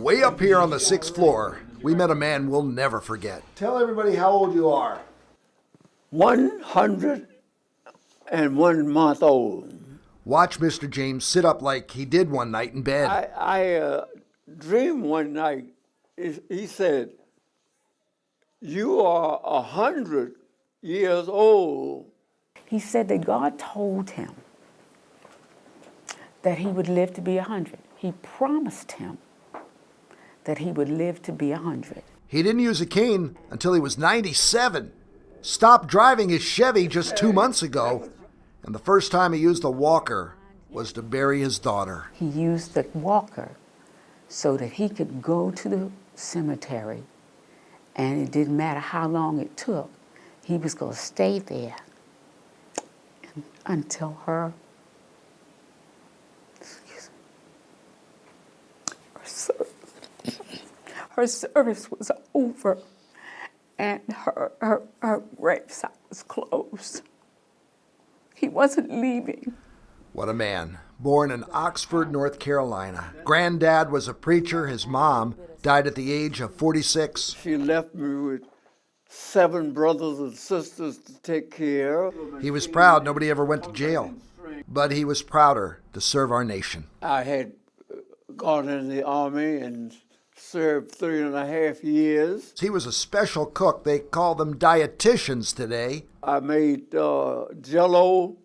Way up here on the 6th floor, we met a man we'll never forget. Tell everybody how old you are. 101 month old. Watch Mr. James sit up like he did one night in bed. I dreamed one night, he said, "You are 100 years old." He said that God told him that he would live to be 100. He promised him that he would live to be 100. He didn't use a cane until he was 97. Stopped driving his Chevy just 2 months ago. And the first time he used a walker was to bury his daughter. He used the walker so that he could go to the cemetery, and it didn't matter how long it took. He was going to stay there until her service was over and her gravesite was closed. He wasn't leaving. What a man. Born in Oxford, North Carolina. Granddad was a preacher. His mom died at the age of 46. She left me with 7 brothers and sisters to take care of. He was proud nobody ever went to jail. But he was prouder to serve our nation. I had gone in the Army and served 3.5 years. He was a special cook. They call them dietitians today. I made Jell-O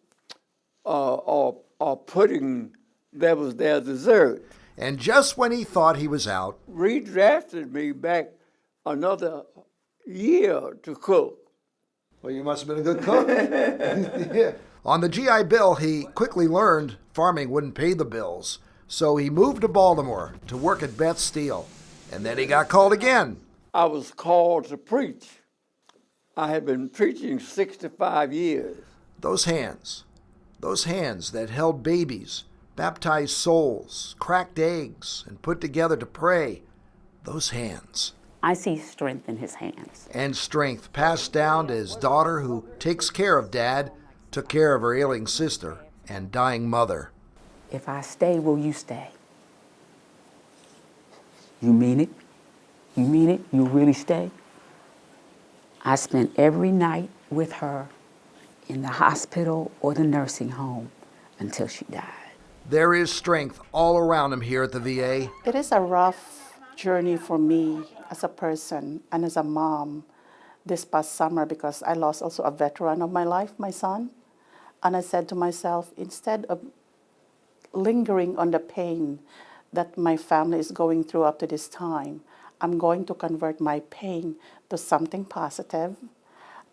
or pudding. That was their dessert. And just when he thought he was out, Redrafted me back another year to cook. well, you must have been a good cook. Yeah. On the GI Bill, he quickly learned farming wouldn't pay the bills. So he moved to Baltimore to work at Beth Steel. And then he got called again. I was called to preach. I had been preaching 65 years. Those hands that held babies, baptized souls, cracked eggs, and put together to pray, those hands. I see strength in his hands. And strength passed down to his daughter, who takes care of Dad, took care of her ailing sister and dying mother. If I stay, will you stay? You mean it? You mean it? You really stay? I spent every night with her in the hospital or the nursing home until she died. There is strength all around him here at the VA. It is a rough journey for me as a person and as a mom this past summer, because I lost also a veteran of my life, my son. And I said to myself, instead of lingering on the pain that my family is going through up to this time, I'm going to convert my pain to something positive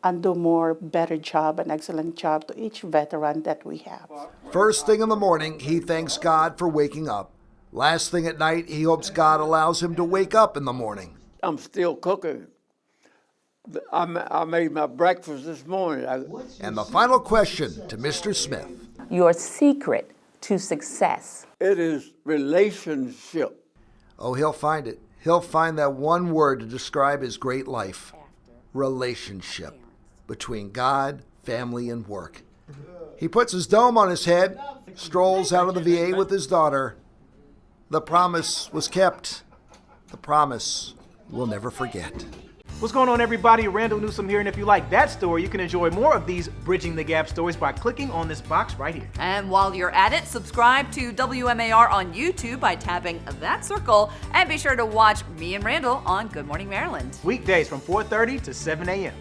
and do more better job, an excellent job to each veteran that we have. First thing in the morning, he thanks God for waking up. Last thing at night, he hopes God allows him to wake up in the morning. I'm still cooking. I made my breakfast this morning. And the final question to Mr. Smith. Your secret to success. It is relationship. Oh, he'll find it. He'll find that one word to describe his great life. Relationship between God, family, and work. He puts his dome on his head, strolls out of the VA with his daughter. The promise was kept. The promise we'll never forget. What's going on, everybody? Randall Newsom here, and if you like that story, you can enjoy more of these Bridging the Gap stories by clicking on this box right here. And while you're at it, subscribe to WMAR on YouTube by tapping that circle, and be sure to watch me and Randall on Good Morning Maryland. Weekdays from 4:30 to 7 a.m.